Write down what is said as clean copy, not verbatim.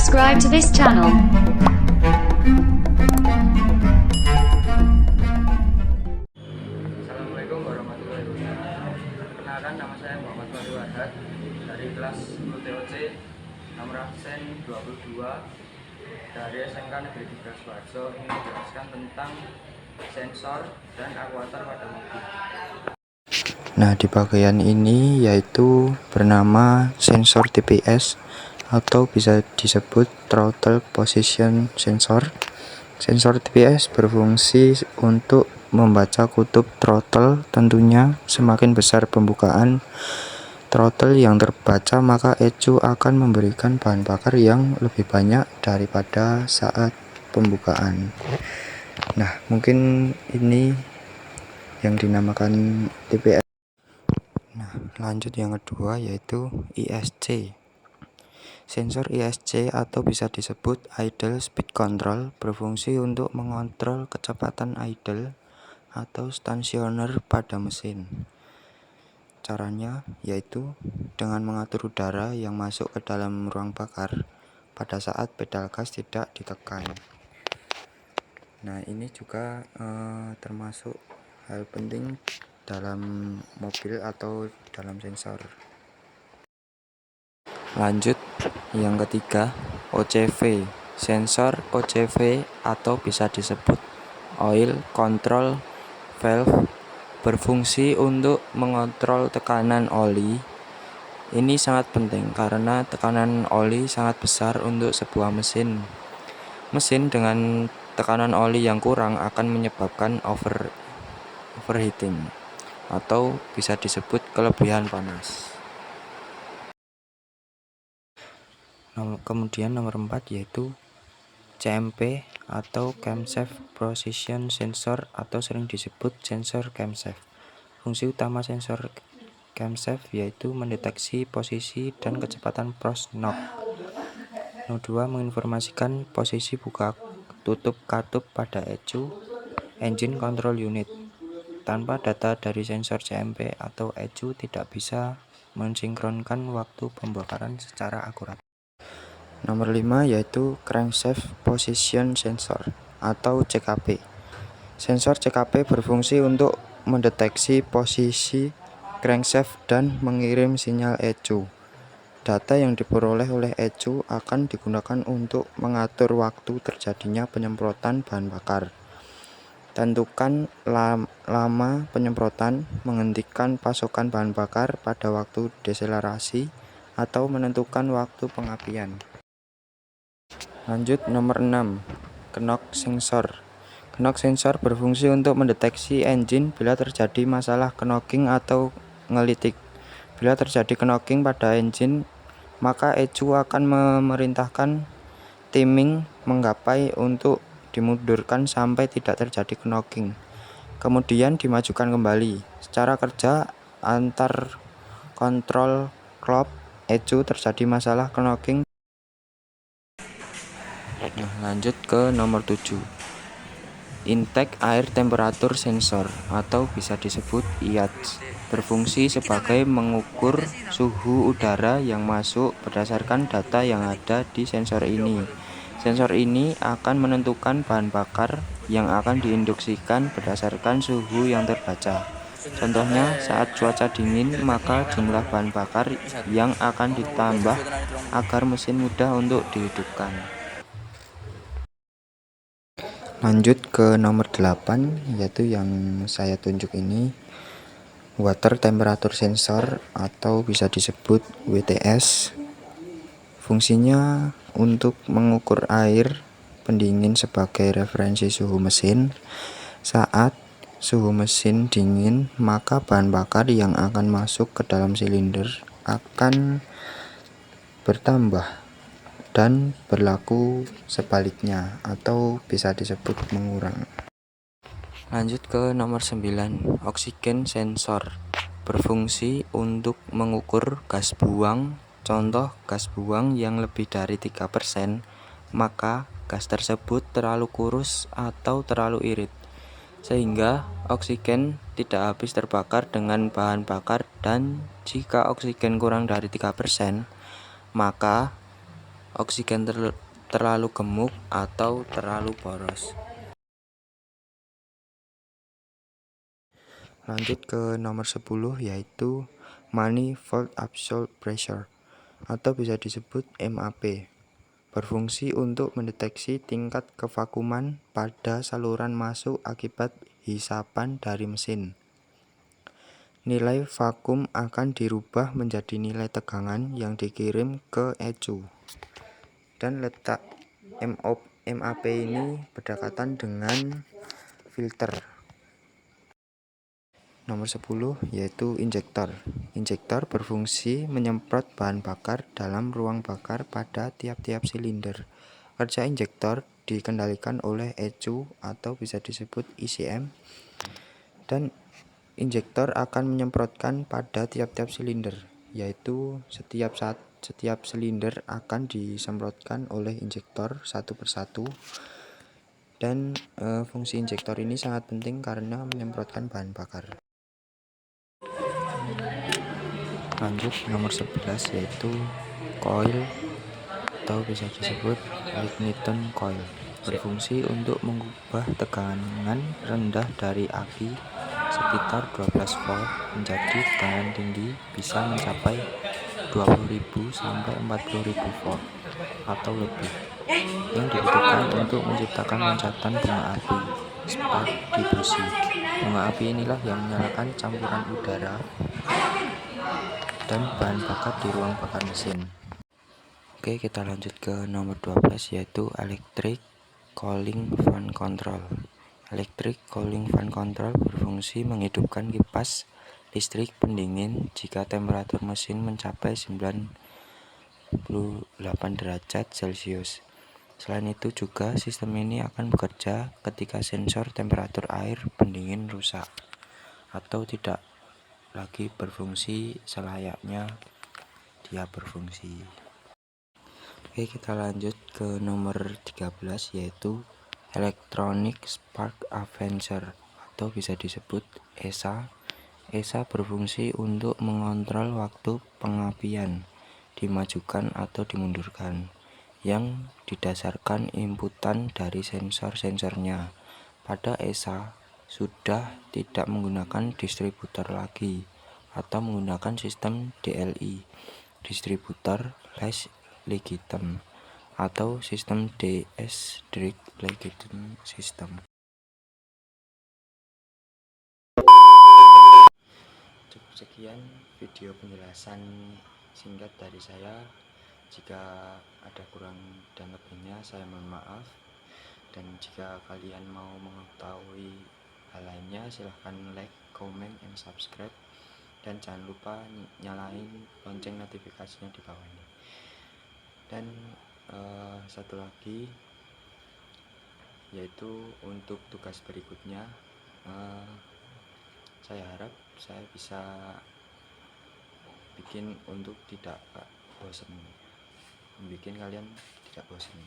subscribe to this channel. Assalamualaikum warahmatullahi wabarakatuh. Perkenalkan, nama saya Muhammad Fahri Warhat dari kelas UTOC nomor absen 22 dari SMK Negeri 13 Suharjo. Ingin menjelaskan tentang sensor dan akuator pada mobil. Nah, di bagian ini yaitu bernama sensor TPS atau bisa disebut throttle position sensor. Sensor TPS berfungsi untuk membaca kutub throttle. Tentunya semakin besar pembukaan throttle yang terbaca, maka ECU akan memberikan bahan bakar yang lebih banyak daripada saat pembukaan. Nah, mungkin ini yang dinamakan TPS. Nah, lanjut yang kedua yaitu ISC. Sensor ISC atau bisa disebut idle speed control berfungsi untuk mengontrol kecepatan idle atau stasioner pada mesin. Caranya yaitu dengan mengatur udara yang masuk ke dalam ruang bakar pada saat pedal gas tidak ditekan. Nah, ini juga termasuk hal penting dalam mobil atau dalam sensor. Lanjut yang ketiga, OCV. Sensor OCV atau bisa disebut oil control valve berfungsi untuk mengontrol tekanan oli. Ini sangat penting karena tekanan oli sangat besar untuk sebuah mesin. Mesin dengan tekanan oli yang kurang akan menyebabkan overheating atau bisa disebut kelebihan panas. Kemudian nomor 4 yaitu CMP atau Camshaft Position Sensor atau sering disebut sensor camshaft. Fungsi utama sensor camshaft yaitu mendeteksi posisi dan kecepatan knock. Nomor 2 menginformasikan posisi buka tutup katup pada ECU engine control unit. Tanpa data dari sensor CMP atau ECU tidak bisa mensinkronkan waktu pembakaran secara akurat. Nomor 5 yaitu Crankshaft Position Sensor atau CKP. Sensor CKP berfungsi untuk mendeteksi posisi crankshaft dan mengirim sinyal ECU. Data yang diperoleh oleh ECU akan digunakan untuk mengatur waktu terjadinya penyemprotan bahan bakar. Tentukan lama penyemprotan, menghentikan pasokan bahan bakar pada waktu deselerasi, atau menentukan waktu pengapian. Lanjut nomor 6, knock sensor. Knock sensor berfungsi untuk mendeteksi engine bila terjadi masalah knocking atau ngelitik. Bila terjadi knocking pada engine, maka ECU akan memerintahkan timing menggapai untuk dimundurkan sampai tidak terjadi knocking. Kemudian dimajukan kembali. Secara kerja antar kontrol clock ECU terjadi masalah knocking. Nah, lanjut ke nomor 7. Intake air temperature sensor atau bisa disebut IATS berfungsi sebagai mengukur suhu udara yang masuk berdasarkan data yang ada di sensor ini. Sensor ini akan menentukan bahan bakar yang akan diinduksikan berdasarkan suhu yang terbaca. Contohnya, saat cuaca dingin, maka jumlah bahan bakar yang akan ditambah agar mesin mudah untuk dihidupkan. Lanjut ke nomor 8 yaitu yang saya tunjuk ini, water temperature sensor atau bisa disebut WTS. Fungsinya untuk mengukur air pendingin sebagai referensi suhu mesin. Saat suhu mesin dingin, maka bahan bakar yang akan masuk ke dalam silinder akan bertambah, dan berlaku sebaliknya atau bisa disebut mengurang. Lanjut ke nomor 9, oksigen sensor berfungsi untuk mengukur gas buang. Contoh gas buang yang lebih dari 3%, maka gas tersebut terlalu kurus atau terlalu irit, sehingga oksigen tidak habis terbakar dengan bahan bakar, dan jika oksigen kurang dari 3%, maka oksigen terlalu gemuk atau terlalu boros. Lanjut ke nomor 10 yaitu Manifold Absolute Pressure atau bisa disebut MAP. Berfungsi untuk mendeteksi tingkat kevakuman pada saluran masuk akibat hisapan dari mesin. Nilai vakum akan dirubah menjadi nilai tegangan yang dikirim ke ECU. Dan letak MAP ini berdekatan dengan filter. Nomor 10 yaitu injektor. Injektor berfungsi menyemprot bahan bakar dalam ruang bakar pada tiap-tiap silinder. Kerja injektor dikendalikan oleh ECU atau bisa disebut ECM, dan injektor akan menyemprotkan pada tiap-tiap silinder, yaitu setiap silinder akan disemprotkan oleh injektor satu persatu. Dan fungsi injektor ini sangat penting karena menyemprotkan bahan bakar. Lanjut nomor 11 yaitu coil atau bisa disebut ignition coil. Berfungsi untuk mengubah tegangan rendah dari aki sekitar 12 volt menjadi tegangan tinggi bisa mencapai 20.000 sampai 40.000 volt atau lebih, yang dibutuhkan untuk menciptakan loncatan bunga api spark diffusi. Bunga api inilah yang menyalakan campuran udara dan bahan bakar di ruang bakar mesin. Oke, kita lanjut ke nomor 12 yaitu Electric Cooling Fan Control. Electric Cooling Fan Control berfungsi menghidupkan kipas listrik pendingin jika temperatur mesin mencapai 98 derajat Celcius. Selain itu juga sistem ini akan bekerja ketika sensor temperatur air pendingin rusak atau tidak lagi berfungsi selayaknya dia berfungsi. Oke, kita lanjut ke nomor 13 yaitu Electronic Spark Aventure atau bisa disebut ESA. ESA berfungsi untuk mengontrol waktu pengapian, dimajukan atau dimundurkan, yang didasarkan inputan dari sensor-sensornya. Pada ESA sudah tidak menggunakan distributor lagi atau menggunakan sistem DLI, distributor less legitimate, atau sistem DS direct legitimate system. Cukup sekian video penjelasan singkat dari saya. Jika ada kurang dan lebihnya saya mohon maaf. Dan jika kalian mau mengetahui hal lainnya silahkan like, comment, and subscribe. Dan jangan lupa nyalain lonceng notifikasinya di bawah ini. Dan satu lagi yaitu untuk tugas berikutnya, saya harap saya bisa bikin untuk tidak bosan, bikin kalian tidak bosan.